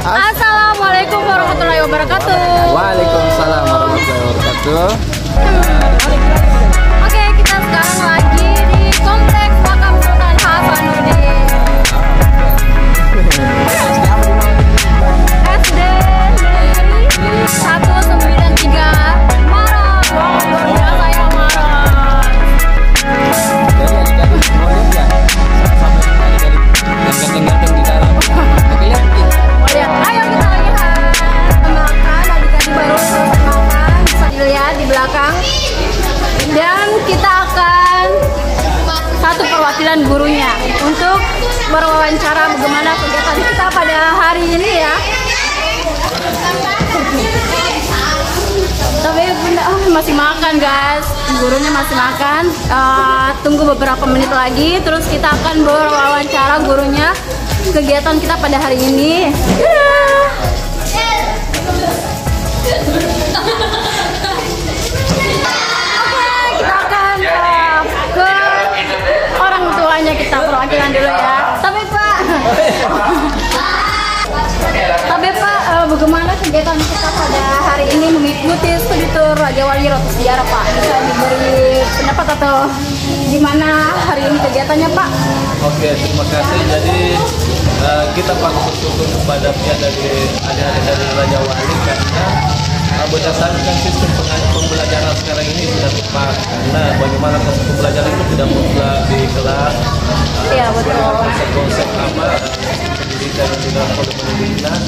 Assalamualaikum warahmatullahi wabarakatuh. Waalaikumsalam warahmatullahi wabarakatuh. Oke, kita sekarang lagi di Kompleks Makam Sultan Hasanuddin SD 193 Maros. Wow, luar biasa ya Maros. Jadi adik-adik mau lihat nggak? Sampai adik-adik yang ganteng-ganteng di dalam. Oke, lihat. Mau lihat? Ayo kita lihat. Makan, adik-adik baru selesai makan. Bisa dilihat di belakang. Dan kita akan satu perwakilan gurunya untuk berwawancara bagaimana kegiatan kita pada hari ini ya. Tapi bunda masih makan guys, gurunya masih makan. Tunggu beberapa menit lagi, terus kita akan berwawancara gurunya kegiatan kita pada hari ini. Ke orang tuanya kita perwakilan dulu ya. Tapi Pak, bagaimana kegiatan kita pada hari ini mengikuti studi tour Raja Wali Ratu Sejarah Pak? Bisa diberi pendapat atau gimana hari ini kegiatannya Pak? Oke, terima kasih. Jadi kita patut bersyukur kepada pihak dari adik-adik dari Raja Wali karena berdasarkan sistem pembelajaran sekarang ini sudah tepat, karena bagaimana proses pembelajaran itu tidak mutlak di kelas. Iya betul. Konsep apa pendidikan dan juga pendidikan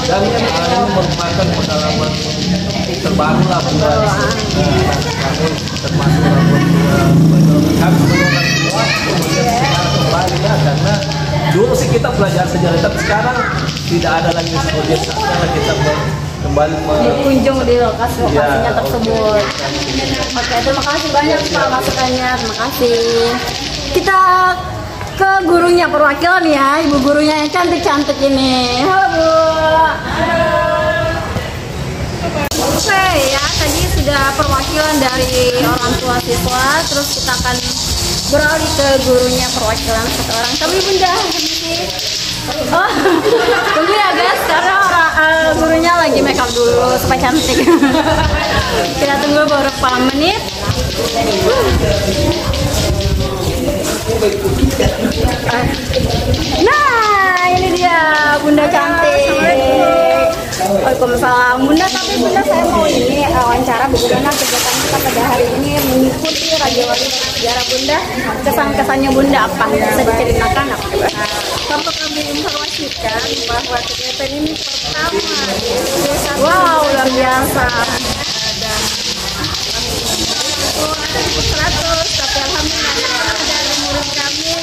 dan yang ini merupakan pengalaman terbaru lah buat kami termasuk kami kembali ya, karena dulu sih kita belajar sejarah tapi sekarang tidak ada lagi seperti saatnya kita kembali berkunjung di lokasinya tersebut. Oke, terima kasih banyak Pak masukannya, terima kasih. Kita ke gurunya perwakilan ya, ibu gurunya yang cantik-cantik ini. Halo Bu. Oke ya, tadi sudah perwakilan dari orang tua siswa, terus kita akan beralih ke gurunya perwakilan satu orang. Tapi bunda, oh, tunggu ya guys, karena gurunya lagi make up dulu supaya cantik. Kita tunggu beberapa menit. Nah, ini dia bunda cantik. Waalaikumsalam bunda. Tapi bunda, saya mau ini wawancara bagaimana kegiatan kita pada hari ini mengikuti Raja Wali Sejarah bunda. Kesan-kesannya bunda apa? Bisa diceritakan apa? Untuk kami informasikan bahwa kegiatan ini pertama di desa. Wow, luar biasa. Dan 100, tapi alhamdulillah dari murid kami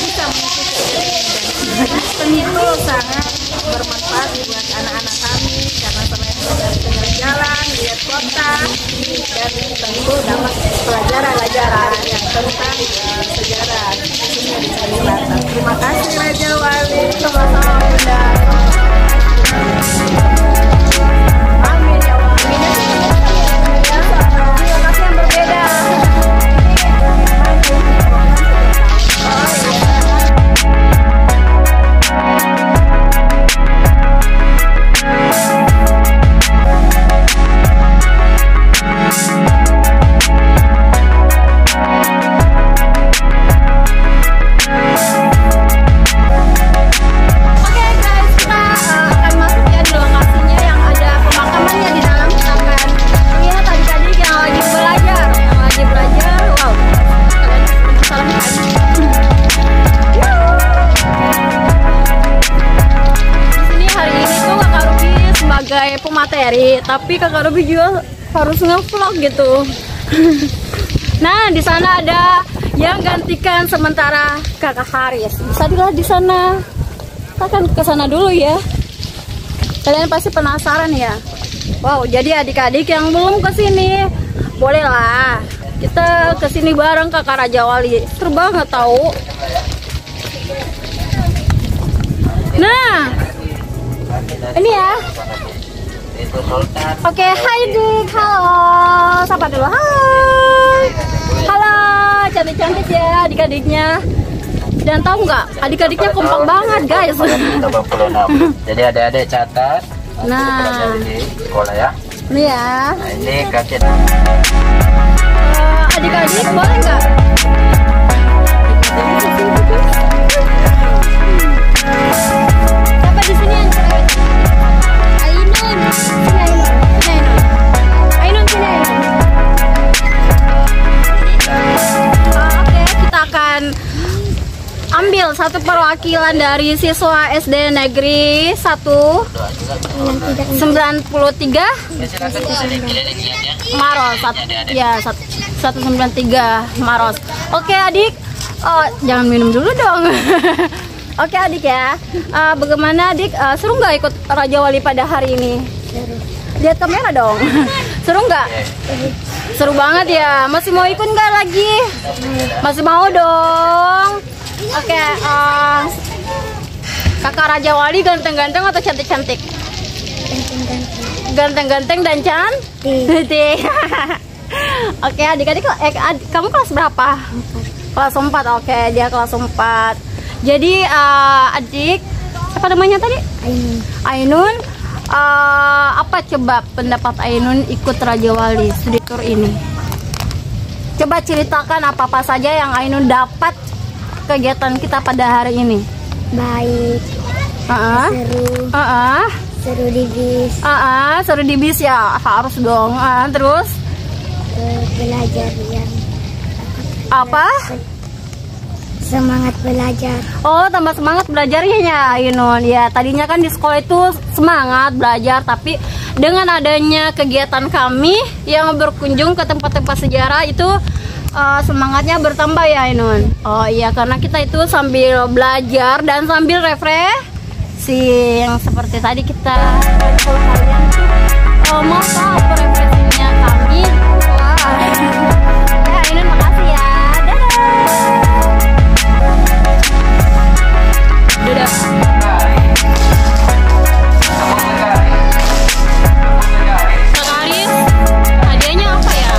bisa mengikuti kegiatan itu sangat bermanfaat buat anak-anak kami karena selain belajar jalan, lihat kota dan tentu dapat pelajaran yang tentang sejarah khususnya di Kalimantan. Terima kasih Raja Wali. Sama-sama bunda. Amin ya Allah. Amin. Lokasi yang berbeda. Pemateri, tapi Kakak Ruby juga harus nge-vlog gitu. Nah, di sana ada yang gantikan sementara Kakak Haris. Bisa dilihat di sana. Kita akan ke sana dulu ya. Kalian pasti penasaran ya. Wow, jadi adik-adik yang belum ke sini, bolehlah kita ke sini bareng Kakak Raja Wali. Seru banget tahu. Nah, ini ya. Oke, hai Dik, halo, sapa dulu, hai, halo, cantik-cantik ya adik-adiknya. Dan tahu nggak, adik-adiknya kompak banget guys. 86. Jadi adik-adik catat. Nah, Di sekolah ya. ini ya. Nah, ini kakek. Adik-adik boleh nggak? Siapa di sini yang cerewet? Ainun. Sini Ainun. Sini Ainun. Ainun sini Ainun. Oke, kita akan ambil satu perwakilan dari siswa SD Negeri 1 93 Maros. Ya, 193 Maros. Oke adik, jangan minum dulu dong. Oke adik ya, bagaimana adik, seru nggak ikut Raja Wali pada hari ini? Lihat kamera dong. Seru nggak? Seru banget ya. Masih mau ikut nggak lagi? Masih mau dong. Oke, kakak Raja Wali ganteng-ganteng atau cantik-cantik? Ganteng-ganteng dan cantik. Oke adik-adik, kamu kelas berapa? Kelas 4. Oke, dia kelas 4. Jadi adik, apa namanya tadi? Ainun. Apa coba pendapat Ainun ikut Raja Wali studi tour ini? Coba ceritakan apa-apa saja yang Ainun dapat kegiatan kita pada hari ini. Baik, seru di bis, seru di bis ya, harus dong. Terus belajar yang apa? semangat belajar. Oh, tambah semangat belajarnya ya Ainun. Ya, tadinya kan di sekolah itu semangat belajar, tapi dengan adanya kegiatan kami yang berkunjung ke tempat-tempat sejarah itu semangatnya bertambah ya Ainun. Oh iya, karena kita itu sambil belajar dan sambil refreshing seperti tadi kita. Kalau kalian tuh mau tahu refreshingnya kami, wah. Ainun makasih ya. Dadah. Kak Aris, hadiahnya apa ya?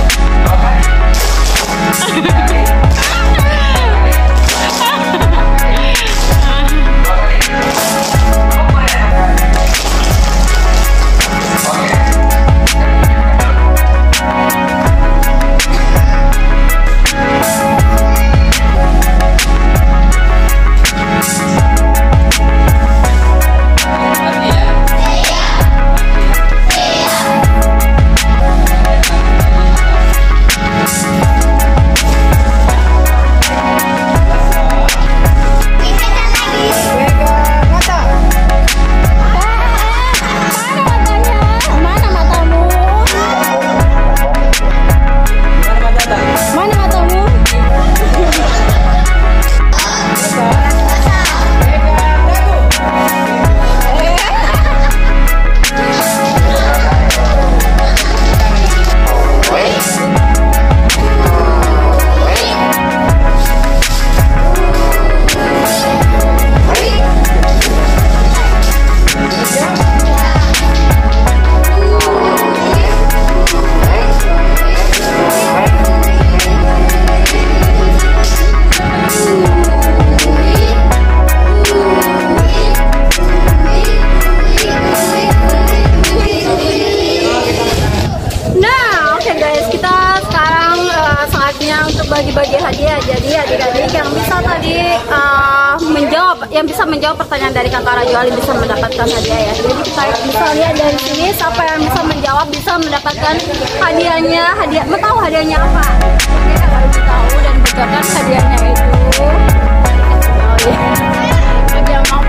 Bagi-bagi hadiah. Jadi adik-adik yang bisa menjawab pertanyaan dari kakak Raja Wali bisa mendapatkan hadiah ya. Jadi kita bisa lihat dari sini siapa yang bisa menjawab bisa mendapatkan hadiahnya. Mau tahu hadiahnya apa? Oke, harus tahu dan bocorkan hadiahnya itu. Oh ya. Oke, mau.